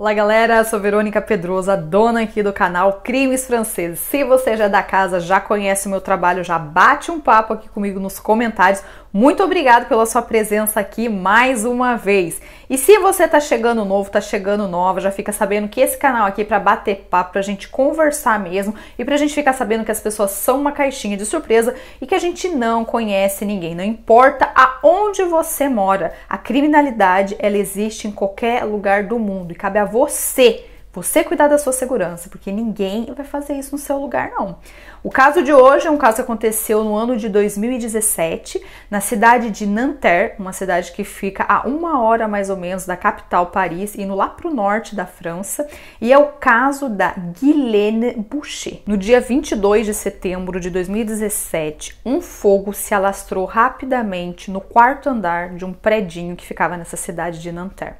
Olá galera, sou Verônica Pedroso, a dona aqui do canal Crimes Franceses. Se você já é da casa, já conhece o meu trabalho, já bate um papo aqui comigo nos comentários. Muito obrigado pela sua presença aqui mais uma vez. E se você tá chegando novo, tá chegando nova, já fica sabendo que esse canal aqui é pra bater papo, pra gente conversar mesmo e pra gente ficar sabendo que as pessoas são uma caixinha de surpresa e que a gente não conhece ninguém. Não importa aonde você mora, a criminalidade ela existe em qualquer lugar do mundo e cabe a você cuidar da sua segurança, porque ninguém vai fazer isso no seu lugar, não. O caso de hoje é um caso que aconteceu no ano de 2017, na cidade de Nanterre, uma cidade que fica a 1 hora mais ou menos da capital Paris, indo lá para o norte da França, e é o caso da Ghislaine Boucher. No dia 22 de setembro de 2017, um fogo se alastrou rapidamente no 4º andar de um predinho que ficava nessa cidade de Nanterre.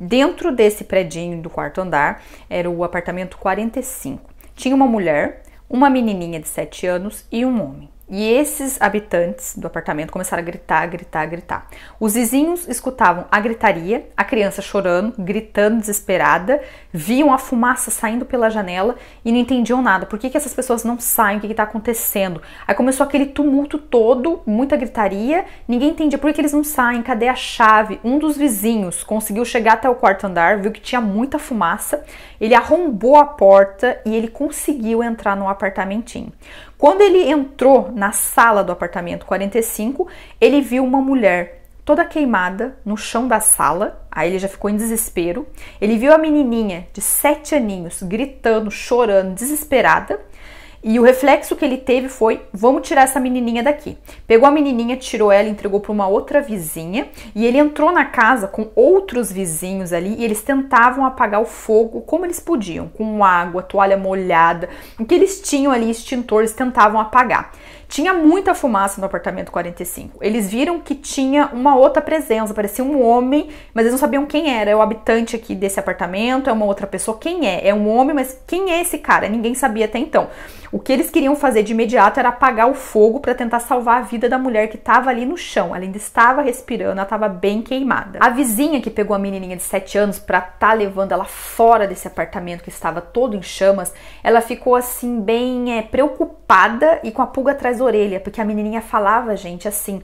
Dentro desse predinho do 4º andar, era o apartamento 45. Tinha uma mulher, uma menininha de 7 anos e um homem. E esses habitantes do apartamento começaram a gritar. Os vizinhos escutavam a gritaria, a criança chorando, gritando desesperada, viam a fumaça saindo pela janela e não entendiam nada. Por que essas pessoas não saem? O que está acontecendo? Aí começou aquele tumulto todo, muita gritaria, ninguém entendia por que eles não saem, cadê a chave? Um dos vizinhos conseguiu chegar até o 4º andar, viu que tinha muita fumaça, ele arrombou a porta e ele conseguiu entrar no apartamentinho. Quando ele entrou na sala do apartamento 45, ele viu uma mulher toda queimada no chão da sala. Aí ele já ficou em desespero. Ele viu a menininha de 7 aninhos gritando, chorando, desesperada. E o reflexo que ele teve foi, vamos tirar essa menininha daqui. Pegou a menininha, tirou ela e entregou para uma outra vizinha. E ele entrou na casa com outros vizinhos ali e eles tentavam apagar o fogo como eles podiam. Com água, toalha molhada, o que eles tinham ali, extintor, eles tentavam apagar. Tinha muita fumaça no apartamento 45. Eles viram que tinha uma outra presença, parecia um homem, mas eles não sabiam quem era. É o habitante aqui desse apartamento, é uma outra pessoa. Quem é? É um homem, mas quem é esse cara? Ninguém sabia até então. O que eles queriam fazer de imediato era apagar o fogo para tentar salvar a vida da mulher que estava ali no chão. Ela ainda estava respirando, ela estava bem queimada. A vizinha que pegou a menininha de 7 anos para estar levando ela fora desse apartamento que estava todo em chamas, ela ficou assim bem preocupada e com a pulga atrás da orelha, porque a menininha falava, gente, assim...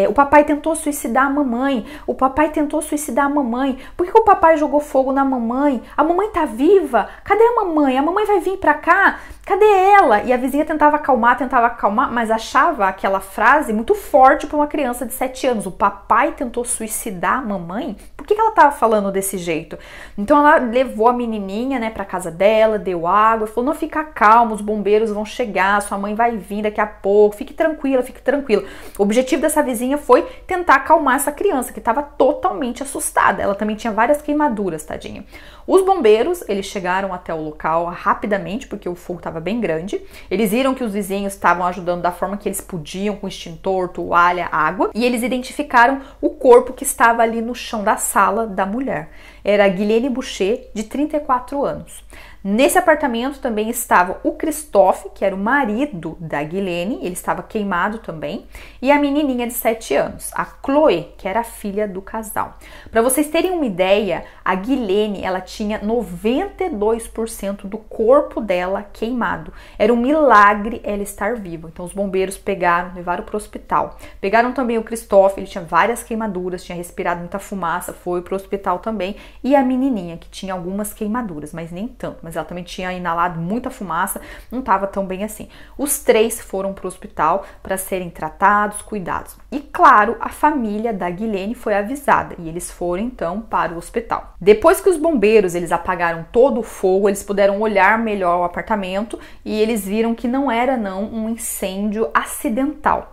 o papai tentou suicidar a mamãe, o papai tentou suicidar a mamãe, por que o papai jogou fogo na mamãe? A mamãe tá viva? Cadê a mamãe? A mamãe vai vir pra cá? Cadê ela? E a vizinha tentava acalmar, mas achava aquela frase muito forte para uma criança de 7 anos. O papai tentou suicidar a mamãe? Por que ela tava falando desse jeito? Então ela levou a menininha, né, pra casa dela, deu água, falou, não, fica calma, os bombeiros vão chegar, sua mãe vai vir daqui a pouco, fique tranquila, fique tranquila. O objetivo dessa vizinha foi tentar acalmar essa criança que estava totalmente assustada. Ela também tinha várias queimaduras, tadinha. Os bombeiros, eles chegaram até o local rapidamente, porque o fogo estava bem grande. Eles viram que os vizinhos estavam ajudando da forma que eles podiam, com extintor, toalha, água, e eles identificaram o corpo que estava ali no chão da sala da mulher. Era a Ghislaine Boucher, de 34 anos. Nesse apartamento também estava o Christophe, que era o marido da Ghislaine, ele estava queimado também, e a menininha de 7 anos, a Chloé, que era a filha do casal. Para vocês terem uma ideia, a Ghislaine, ela tinha 92% do corpo dela queimado. Era um milagre ela estar viva. Então os bombeiros pegaram, levaram para o hospital. Pegaram também o Christophe, ele tinha várias queimaduras, tinha respirado muita fumaça, foi para o hospital também, e a menininha, que tinha algumas queimaduras, mas nem tanto, mas ela também tinha inalado muita fumaça, não estava tão bem assim. Os 3 foram para o hospital para serem tratados, cuidados. E claro, a família da Ghislaine foi avisada e eles foram então para o hospital. Depois que os bombeiros eles apagaram todo o fogo, eles puderam olhar melhor o apartamento e eles viram que não era um incêndio acidental.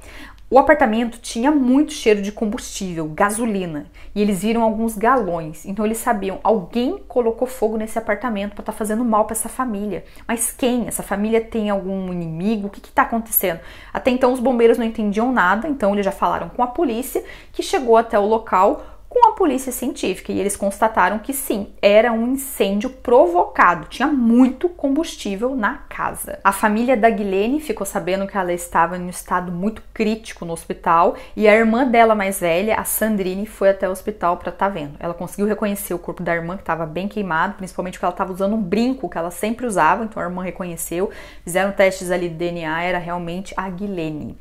O apartamento tinha muito cheiro de combustível, gasolina, e eles viram alguns galões. Então eles sabiam, alguém colocou fogo nesse apartamento para estar fazendo mal para essa família. Mas quem? Essa família tem algum inimigo? O que está acontecendo? Até então os bombeiros não entendiam nada, então eles já falaram com a polícia, que chegou até o local com a polícia científica e eles constataram que sim, era um incêndio provocado, tinha muito combustível na casa. A família da Ghislaine ficou sabendo que ela estava em um estado muito crítico no hospital e a irmã dela mais velha, a Sandrine, foi até o hospital para estar vendo. Ela conseguiu reconhecer o corpo da irmã, que estava bem queimado, principalmente porque ela estava usando um brinco que ela sempre usava, então a irmã reconheceu, fizeram testes ali de DNA, era realmente a Ghislaine.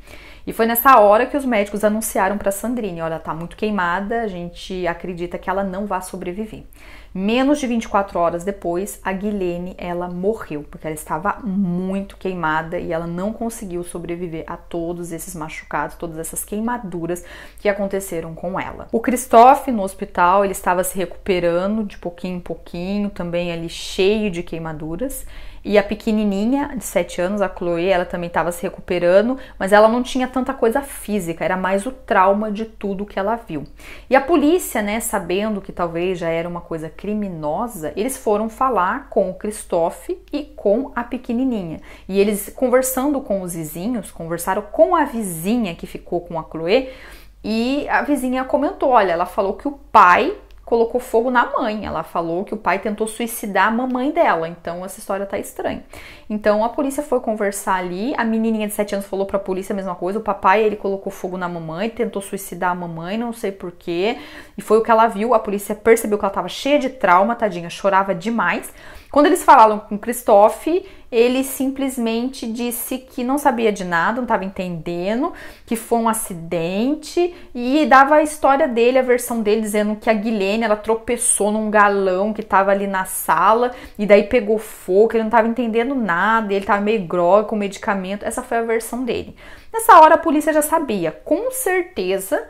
E foi nessa hora que os médicos anunciaram para Sandrine, olha, tá muito queimada, a gente acredita que ela não vai sobreviver. Menos de 24 horas depois, a Ghislaine, ela morreu, porque ela estava muito queimada e ela não conseguiu sobreviver a todos esses machucados, todas essas queimaduras que aconteceram com ela. O Christophe, no hospital, ele estava se recuperando de pouquinho em pouquinho, também ali cheio de queimaduras. E a pequenininha, de 7 anos, a Chloé, ela também estava se recuperando, mas ela não tinha tanta coisa física, era mais o trauma de tudo que ela viu. E a polícia, né, sabendo que talvez já era uma coisa criminosa, eles foram falar com o Christophe e com a pequenininha. E eles, conversando com os vizinhos, conversaram com a vizinha que ficou com a Chloé, e a vizinha comentou, olha, ela falou que o pai colocou fogo na mãe, ela falou que o pai tentou suicidar a mamãe dela, então essa história tá estranha. Então a polícia foi conversar ali, a menininha de 7 anos falou pra polícia a mesma coisa, o papai, ele colocou fogo na mamãe, tentou suicidar a mamãe, não sei porquê, e foi o que ela viu, a polícia percebeu que ela tava cheia de trauma, tadinha, chorava demais. Quando eles falaram com o Christophe, ele simplesmente disse que não sabia de nada, não estava entendendo, que foi um acidente e dava a história dele, a versão dele, dizendo que a Ghislaine, ela tropeçou num galão que estava ali na sala e daí pegou fogo, que ele não estava entendendo nada, ele estava meio grogue com medicamento. Essa foi a versão dele. Nessa hora a polícia já sabia, com certeza,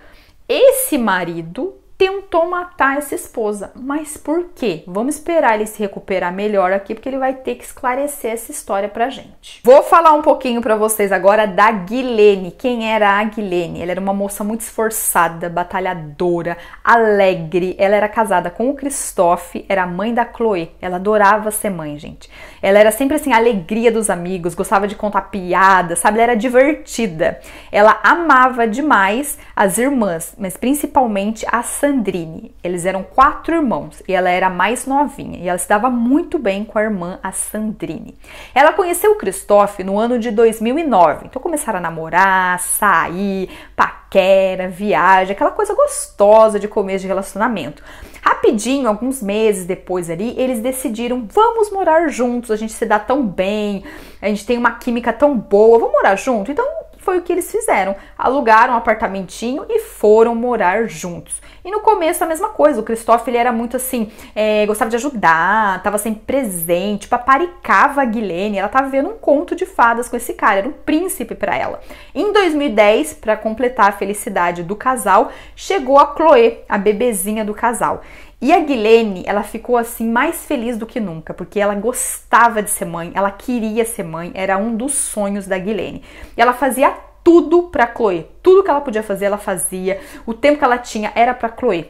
esse marido tentou matar essa esposa. Mas por quê? Vamos esperar ele se recuperar melhor aqui, porque ele vai ter que esclarecer essa história pra gente. Vou falar um pouquinho pra vocês agora da Ghislaine. Quem era a Ghislaine? Ela era uma moça muito esforçada, batalhadora, alegre. Ela era casada com o Christophe, era mãe da Chloé. Ela adorava ser mãe, gente. Ela era sempre assim, a alegria dos amigos, gostava de contar piadas, sabe? Ela era divertida. Ela amava demais as irmãs, mas principalmente a Sandrine. Eles eram 4 irmãos e ela era a mais novinha e ela se dava muito bem com a irmã, a Sandrine. Ela conheceu o Christophe no ano de 2009, então começaram a namorar, sair, paquera, viagem, aquela coisa gostosa de começo de relacionamento. Rapidinho, alguns meses depois ali, eles decidiram, vamos morar juntos, a gente se dá tão bem, a gente tem uma química tão boa, vamos morar junto? Então foi o que eles fizeram, alugaram um apartamentinho e foram morar juntos. E no começo a mesma coisa, o Christophe ele era muito assim, gostava de ajudar, estava sempre presente, paparicava a Ghislaine, ela estava vivendo um conto de fadas com esse cara, era um príncipe para ela. Em 2010, para completar a felicidade do casal, chegou a Chloé, a bebezinha do casal. E a Ghislaine, ela ficou assim mais feliz do que nunca, porque ela gostava de ser mãe, ela queria ser mãe, era um dos sonhos da Ghislaine. E ela fazia tudo pra Chloé, tudo que ela podia fazer, ela fazia, o tempo que ela tinha era pra Chloé.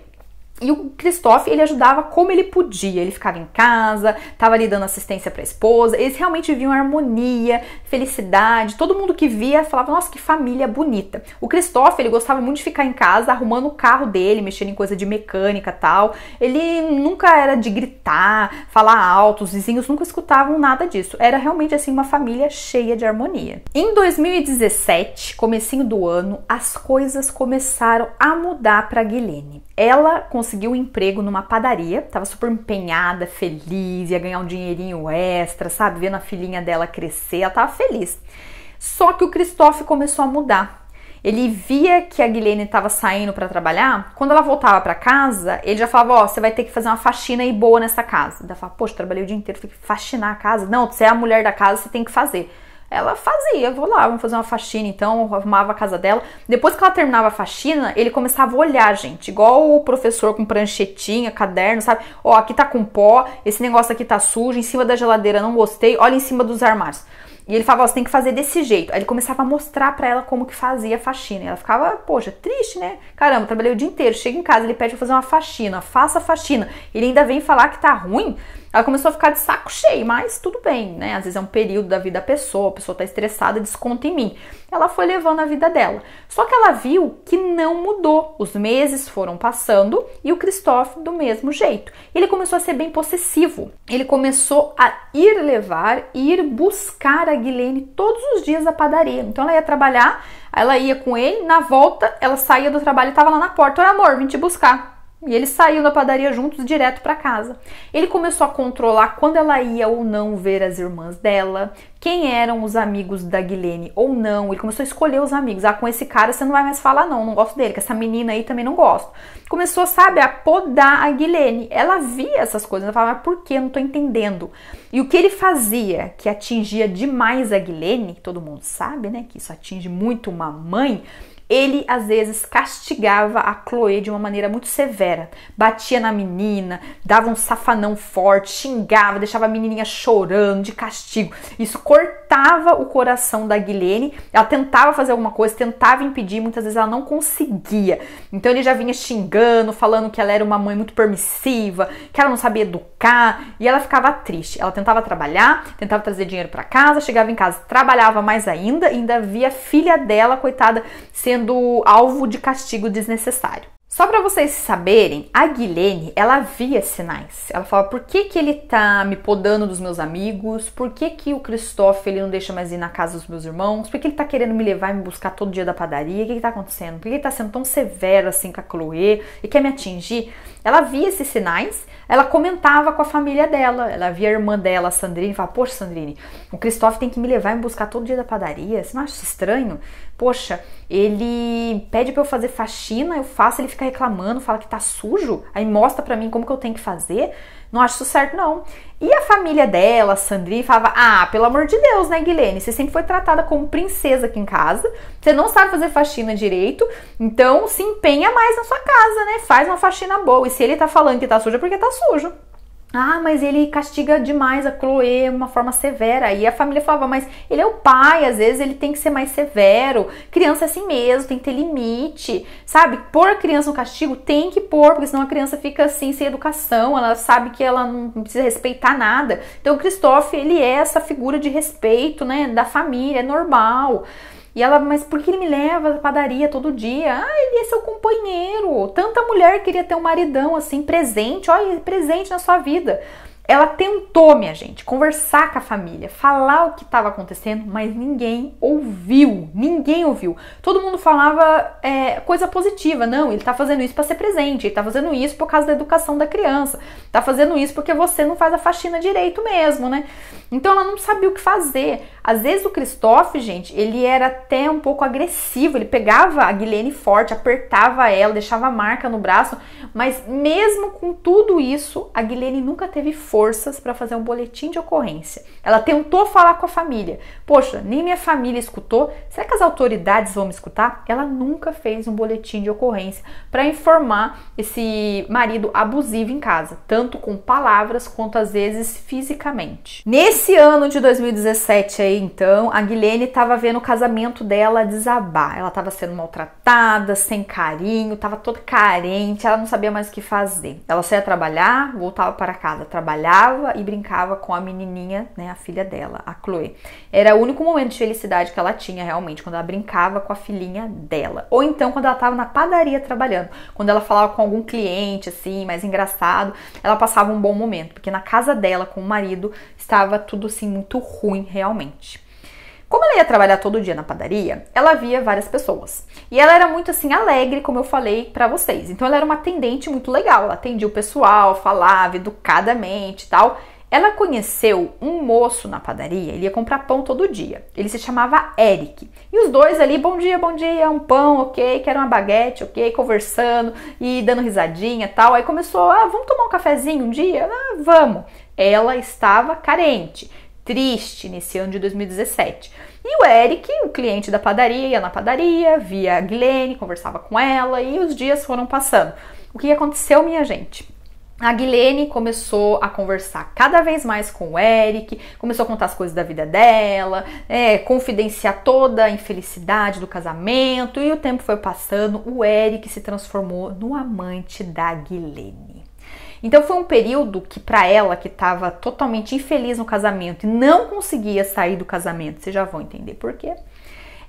E o Christophe, ele ajudava como ele podia, ele ficava em casa, estava ali dando assistência para a esposa, eles realmente viviam harmonia, felicidade, todo mundo que via falava, nossa, que família bonita. O Christophe, ele gostava muito de ficar em casa, arrumando o carro dele, mexendo em coisa de mecânica e tal, ele nunca era de gritar, falar alto, os vizinhos nunca escutavam nada disso, era realmente assim uma família cheia de harmonia. Em 2017, comecinho do ano, as coisas começaram a mudar para a Ghislaine. Ela conseguiu um emprego numa padaria, tava super empenhada, feliz, ia ganhar um dinheirinho extra, sabe? Vendo a filhinha dela crescer, ela tava feliz. Só que o Christophe começou a mudar. Ele via que a Ghislaine estava saindo para trabalhar, quando ela voltava para casa, ele já falava, ó, você vai ter que fazer uma faxina aí boa nessa casa. Ela falava, poxa, trabalhei o dia inteiro, tem que faxinar a casa. Não, você é a mulher da casa, você tem que fazer. Ela fazia, vou lá, vamos fazer uma faxina, então arrumava a casa dela. Depois que ela terminava a faxina, ele começava a olhar, gente, igual o professor com pranchetinha, caderno, sabe? Ó, aqui tá com pó, esse negócio aqui tá sujo, em cima da geladeira não gostei, olha em cima dos armários. E ele falava, ó, você tem que fazer desse jeito. Aí ele começava a mostrar pra ela como que fazia a faxina. E ela ficava, poxa, triste, né? Caramba, trabalhei o dia inteiro, chega em casa, ele pede pra fazer uma faxina, faça a faxina. Ele ainda vem falar que tá ruim. ela começou a ficar de saco cheio, mas tudo bem, né? Às vezes é um período da vida da pessoa, a pessoa tá estressada, desconta em mim. Ela foi levando a vida dela. Só que ela viu que não mudou. Os meses foram passando e o Christophe do mesmo jeito. Ele começou a ser bem possessivo. Ele começou a ir buscar a Guilene todos os dias da padaria. Então ela ia trabalhar, ela ia com ele, na volta ela saía do trabalho e estava lá na porta. Oi, amor, vim te buscar. E eles saíam da padaria juntos direto para casa. Ele começou a controlar quando ela ia ou não ver as irmãs dela, quem eram os amigos da Guilene ou não. Ele começou a escolher os amigos. Ah, com esse cara você não vai mais falar não gosto dele, com essa menina aí também não gosto. Começou, sabe, a podar a Guilene. Ela via essas coisas, ela falava, mas por que? Eu não tô entendendo. E o que ele fazia, que atingia demais a Guilene, todo mundo sabe, né, que isso atinge muito uma mãe, ele às vezes castigava a Chloe de uma maneira muito severa, batia na menina, dava um safanão forte, xingava, deixava a menininha chorando de castigo. Isso cortava o coração da Guilene. Ela tentava fazer alguma coisa, tentava impedir, muitas vezes ela não conseguia. Então ele já vinha xingando, falando que ela era uma mãe muito permissiva, que ela não sabia educar, e ela ficava triste. Ela tentava trabalhar, tentava trazer dinheiro para casa, chegava em casa, trabalhava mais ainda via a filha dela, coitada, sendo alvo de castigo desnecessário. Só para vocês saberem, a Guilene, ela via sinais. Ela falava, por que ele tá me podando dos meus amigos? Por que o Christophe, ele não deixa mais ir na casa dos meus irmãos? Por que ele tá querendo me levar e me buscar todo dia da padaria? O que tá acontecendo? Por que ele tá sendo tão severo assim com a Chloe e quer me atingir? Ela via esses sinais, ela comentava com a família dela. Ela via a irmã dela, a Sandrine, e falava, poxa, Sandrine, o Christophe tem que me levar e me buscar todo dia da padaria. Você não acha isso estranho? Poxa, ele pede pra eu fazer faxina, eu faço, ele fica reclamando, fala que tá sujo, aí mostra pra mim como que eu tenho que fazer. Não acho isso certo, não. E a família dela, a Sandrine, falava, ah, pelo amor de Deus, né, Guilene? Você sempre foi tratada como princesa aqui em casa, você não sabe fazer faxina direito, então se empenha mais na sua casa, né? Faz uma faxina boa. E se ele tá falando que tá sujo, é porque tá sujo. Ah, mas ele castiga demais a Chloe de uma forma severa. E a família falava, mas ele é o pai, às vezes ele tem que ser mais severo. Criança é assim mesmo, tem que ter limite, sabe? Pôr a criança no castigo tem que pôr, porque senão a criança fica assim, sem educação, ela sabe que ela não precisa respeitar nada. Então o Christophe, ele é essa figura de respeito, né, da família, é normal. E ela, mas por que ele me leva à padaria todo dia? Ah, ele é seu companheiro. Tanta mulher queria ter um maridão assim, presente, olha, presente na sua vida. Ela tentou, minha gente, conversar com a família, falar o que estava acontecendo, mas ninguém ouviu. Ninguém ouviu. Todo mundo falava coisa positiva. Não, ele tá fazendo isso para ser presente, ele tá fazendo isso por causa da educação da criança, tá fazendo isso porque você não faz a faxina direito mesmo, né? Então ela não sabia o que fazer. Às vezes o Christophe, gente, ele era até um pouco agressivo, ele pegava a Guilene forte, apertava ela, deixava marca no braço, mas mesmo com tudo isso, a Guilene nunca teve forças para fazer um boletim de ocorrência. Ela tentou falar com a família. Poxa, nem minha família escutou. Será que as autoridades vão me escutar? Ela nunca fez um boletim de ocorrência para informar esse marido abusivo em casa, tanto com palavras quanto às vezes fisicamente. Nesse ano de 2017 aí, então, a Guilene estava vendo o casamento dela desabar. Ela estava sendo maltratada, sem carinho, estava toda carente, ela não sabia mais o que fazer. Ela só ia trabalhar, voltava para casa, trabalhava e brincava com a menininha, né, a filha dela, a Chloe. Era o único momento de felicidade que ela tinha realmente, quando ela brincava com a filhinha dela. Ou então quando ela estava na padaria trabalhando, quando ela falava com algum cliente assim, mais engraçado, ela passava um bom momento, porque na casa dela com o marido estava tudo assim muito ruim realmente. Como ela ia trabalhar todo dia na padaria, ela via várias pessoas. E ela era muito assim alegre, como eu falei pra vocês. Então ela era uma atendente muito legal, ela atendia o pessoal, falava educadamente e tal. Ela conheceu um moço na padaria, ele ia comprar pão todo dia. Ele se chamava Eric. E os dois ali, bom dia, um pão, ok, quero uma baguete, ok, conversando e dando risadinha e tal. Aí começou, vamos tomar um cafezinho um dia? Vamos. Ela estava carente, triste nesse ano de 2017. E o Eric, o cliente da padaria, ia na padaria, via a Guilene, conversava com ela e os dias foram passando. O que aconteceu, minha gente? A Guilene começou a conversar cada vez mais com o Eric, começou a contar as coisas da vida dela, confidenciar toda a infelicidade do casamento, e o tempo foi passando, o Eric se transformou no amante da Guilene. Então foi um período que para ela, que estava totalmente infeliz no casamento e não conseguia sair do casamento, vocês já vão entender por quê,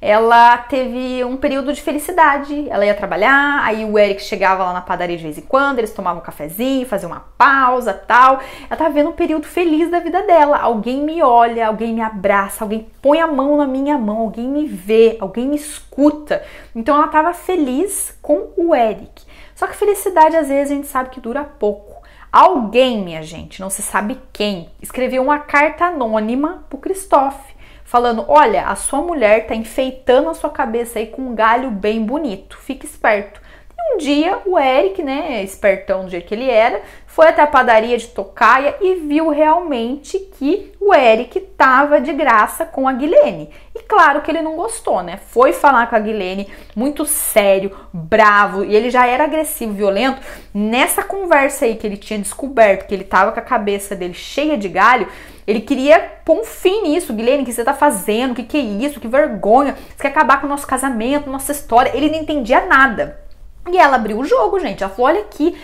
ela teve um período de felicidade. Ela ia trabalhar, aí o Eric chegava lá na padaria de vez em quando, eles tomavam um cafezinho, faziam uma pausa, tal. Ela tava vendo um período feliz da vida dela. Alguém me olha, alguém me abraça, alguém põe a mão na minha mão, alguém me vê, alguém me escuta. Então ela tava feliz com o Eric. Só que felicidade às vezes a gente sabe que dura pouco. Alguém, minha gente, não se sabe quem, escreveu uma carta anônima pro Christophe, falando, olha, a sua mulher tá enfeitando a sua cabeça aí com um galho bem bonito, fique esperto. E um dia o Eric, né, espertão do jeito que ele era, foi até a padaria de Tocaia e viu realmente que o Eric tava de graça com a Guilene. E claro que ele não gostou, né? Foi falar com a Guilene muito sério, bravo, e ele já era agressivo, violento. Nessa conversa aí que ele tinha descoberto que ele tava com a cabeça dele cheia de galho, ele queria pôr um fim nisso. Guilene, o que você tá fazendo? O que é isso? Que vergonha. Você quer acabar com o nosso casamento, nossa história. Ele não entendia nada. E ela abriu o jogo, gente. Ela falou, olha aqui,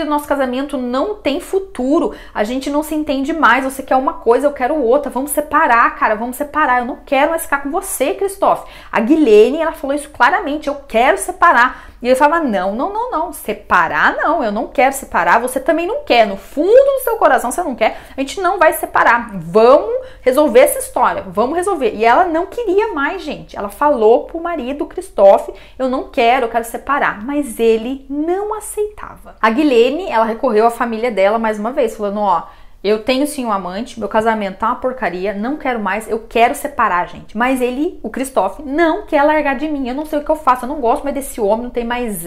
nosso casamento não tem futuro, a gente não se entende mais, você quer uma coisa, eu quero outra, vamos separar, cara, vamos separar, eu não quero mais ficar com você, Christophe. A Guilene, ela falou isso claramente, eu quero separar. E ele falava, não, separar não, eu não quero separar, você também não quer, no fundo do seu coração você não quer, a gente não vai separar, vamos resolver essa história, vamos resolver. E ela não queria mais, gente, ela falou pro marido, Christophe, eu quero separar, mas ele não aceitava. A Guilene, ela recorreu à família dela mais uma vez, falando, ó, eu tenho sim um amante, meu casamento tá uma porcaria, não quero mais, eu quero separar, gente. Mas ele, o Christophe, não quer largar de mim, eu não sei o que eu faço, eu não gosto mais desse homem, não tem mais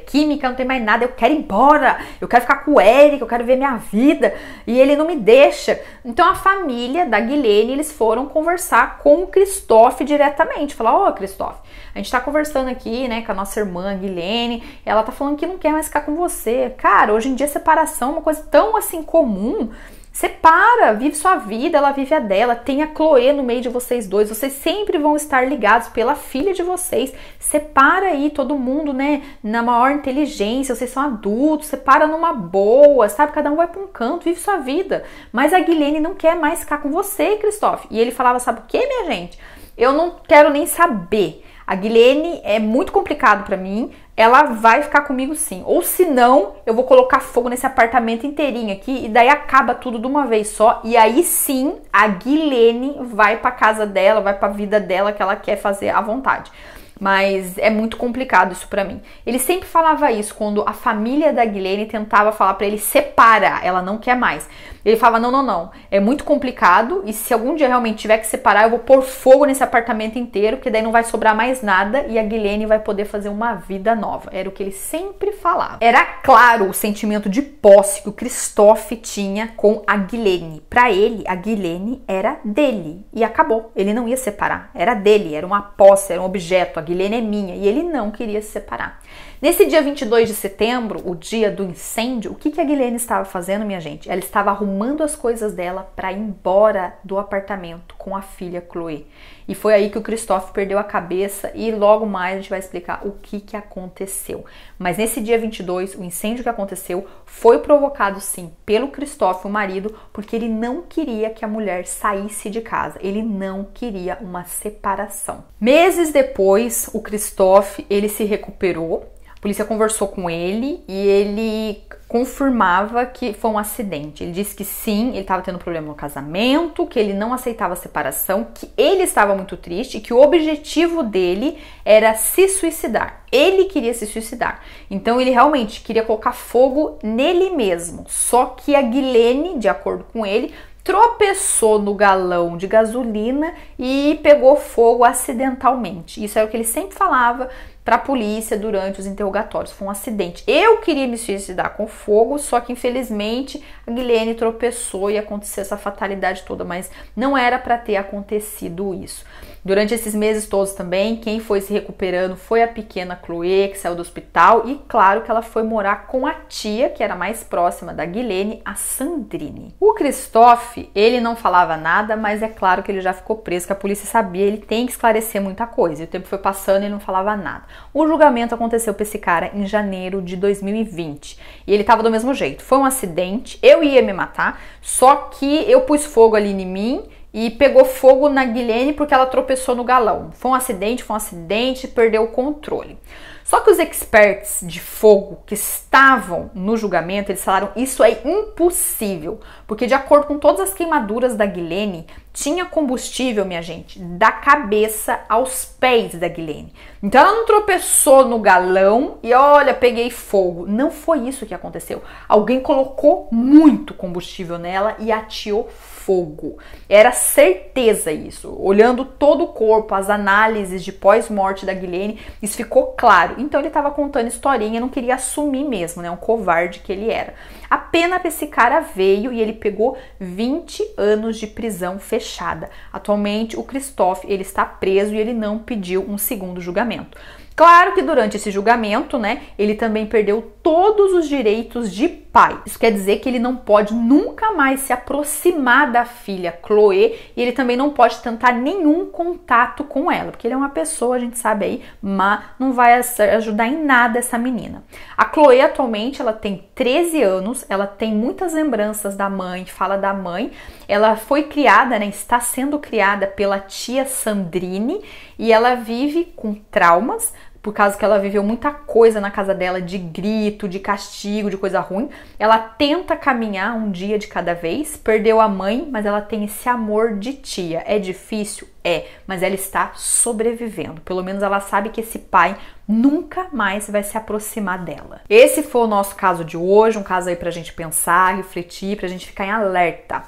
química, não tem mais nada, eu quero ir embora, eu quero ficar com o Eric, eu quero ver minha vida, e ele não me deixa. Então a família da Guilene, eles foram conversar com o Christophe diretamente, falar, ó, Christophe, a gente tá conversando aqui, né, com a nossa irmã Guilene, ela tá falando que não quer mais ficar com você. Cara, hoje em dia separação é uma coisa tão assim comum. Separa, vive sua vida, ela vive a dela, tem a Chloe no meio de vocês dois, vocês sempre vão estar ligados pela filha de vocês, separa aí todo mundo, né, na maior inteligência, vocês são adultos, separa numa boa, sabe, cada um vai pra um canto, vive sua vida, mas a Guilene não quer mais ficar com você, Christophe, e ele falava, sabe o que, minha gente, eu não quero nem saber, a Guilene é muito complicado pra mim, ela vai ficar comigo sim. Ou se não, eu vou colocar fogo nesse apartamento inteirinho aqui e daí acaba tudo de uma vez só. E aí sim, a Guilene vai pra casa dela, vai pra vida dela que ela quer fazer à vontade. Mas é muito complicado isso pra mim. Ele sempre falava isso quando a família da Guilene tentava falar pra ele separar, ela não quer mais. Ele falava, não, é muito complicado e se algum dia realmente tiver que separar, eu vou pôr fogo nesse apartamento inteiro, porque daí não vai sobrar mais nada e a Guilene vai poder fazer uma vida nova. Era o que ele sempre falava. Era claro o sentimento de posse que o Christophe tinha com a Guilene. Pra ele, a Guilene era dele e acabou. Ele não ia separar, era dele, era uma posse, era um objeto. A Guilene é minha e ele não queria se separar. Nesse dia 22 de setembro, o dia do incêndio, o que a Guilene estava fazendo, minha gente? Ela estava arrumando as coisas dela para ir embora do apartamento com a filha Chloe. E foi aí que o Christophe perdeu a cabeça e logo mais a gente vai explicar o que aconteceu. Mas nesse dia 22, o incêndio que aconteceu foi provocado sim pelo Christophe, o marido, porque ele não queria que a mulher saísse de casa. Ele não queria uma separação. Meses depois, o Christophe, ele se recuperou. A polícia conversou com ele e ele confirmava que foi um acidente. Ele disse que sim, ele estava tendo problema no casamento, que ele não aceitava a separação, que ele estava muito triste e que o objetivo dele era se suicidar. Ele queria se suicidar. Então ele realmente queria colocar fogo nele mesmo. Só que a Guilene, de acordo com ele, tropeçou no galão de gasolina e pegou fogo acidentalmente. Isso é o que ele sempre falava para a polícia durante os interrogatórios. Foi um acidente. Eu queria me suicidar com fogo, só que infelizmente a Guilene tropeçou e aconteceu essa fatalidade toda, mas não era para ter acontecido isso. Durante esses meses todos também, quem foi se recuperando foi a pequena Chloe, que saiu do hospital, e claro que ela foi morar com a tia, que era mais próxima da Guilene, a Sandrine. O Christophe, ele não falava nada, mas é claro que ele já ficou preso, que a polícia sabia, ele tem que esclarecer muita coisa. E o tempo foi passando e ele não falava nada. O julgamento aconteceu pra esse cara em janeiro de 2020. E ele tava do mesmo jeito. Foi um acidente, eu ia me matar, só que eu pus fogo ali em mim, e pegou fogo na Guilene porque ela tropeçou no galão. Foi um acidente, perdeu o controle. Só que os experts de fogo que estavam no julgamento, eles falaram isso é impossível, porque de acordo com todas as queimaduras da Guilene, tinha combustível, minha gente, da cabeça aos pés da Guilene. Então ela não tropeçou no galão e olha, peguei fogo. Não foi isso que aconteceu. Alguém colocou muito combustível nela e ateou fogo. Era certeza isso. Olhando todo o corpo, as análises de pós-morte da Guilene, isso ficou claro. Então ele estava contando historinha, não queria assumir mesmo, né? Um covarde que ele era. A pena pra esse cara veio e ele pegou 20 anos de prisão fechada. Atualmente o Christophe, ele está preso e ele não pediu um segundo julgamento. Claro que durante esse julgamento, né, ele também perdeu todos os direitos de pai. Isso quer dizer que ele não pode nunca mais se aproximar da filha Chloe e ele também não pode tentar nenhum contato com ela, porque ele é uma pessoa, a gente sabe aí, mas não vai ajudar em nada essa menina. A Chloe atualmente, ela tem 13 anos, ela tem muitas lembranças da mãe, fala da mãe, ela foi criada, né, está sendo criada pela tia Sandrine e ela vive com traumas, por causa que ela viveu muita coisa na casa dela, de grito, de castigo, de coisa ruim. Ela tenta caminhar um dia de cada vez, perdeu a mãe, mas ela tem esse amor de tia. É difícil? É, mas ela está sobrevivendo. Pelo menos ela sabe que esse pai nunca mais vai se aproximar dela. Esse foi o nosso caso de hoje, um caso aí pra gente pensar, refletir, pra gente ficar em alerta.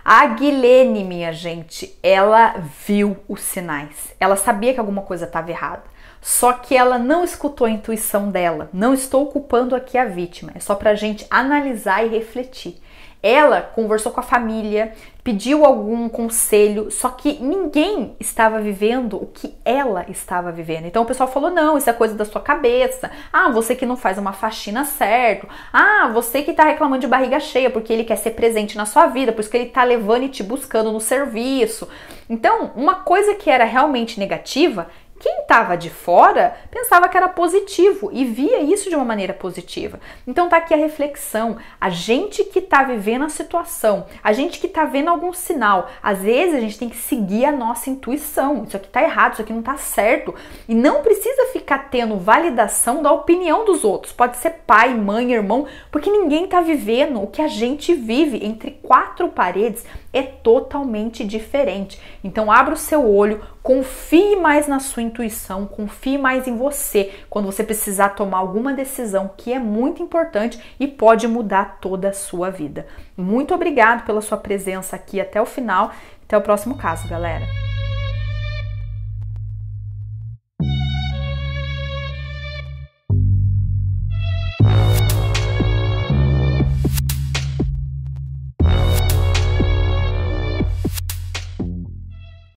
A Guilene, minha gente, ela viu os sinais. Ela sabia que alguma coisa estava errada. Só que ela não escutou a intuição dela. Não estou culpando aqui a vítima. É só pra gente analisar e refletir. Ela conversou com a família, pediu algum conselho, só que ninguém estava vivendo o que ela estava vivendo. Então o pessoal falou, não, isso é coisa da sua cabeça. Ah, você que não faz uma faxina certo. Ah, você que tá reclamando de barriga cheia porque ele quer ser presente na sua vida, por isso que ele tá levando e te buscando no serviço. Então, uma coisa que era realmente negativa, quem estava de fora pensava que era positivo e via isso de uma maneira positiva. Então tá aqui a reflexão. A gente que tá vivendo a situação, a gente que tá vendo algum sinal, às vezes a gente tem que seguir a nossa intuição. Isso aqui tá errado, isso aqui não tá certo. E não precisa ficar tendo validação da opinião dos outros. Pode ser pai, mãe, irmão, porque ninguém tá vivendo o que a gente vive entre quatro paredes. É totalmente diferente. Então abra o seu olho, confie mais na sua intuição, confie mais em você quando você precisar tomar alguma decisão que é muito importante e pode mudar toda a sua vida. Muito obrigado pela sua presença aqui até o final. Até o próximo caso, galera.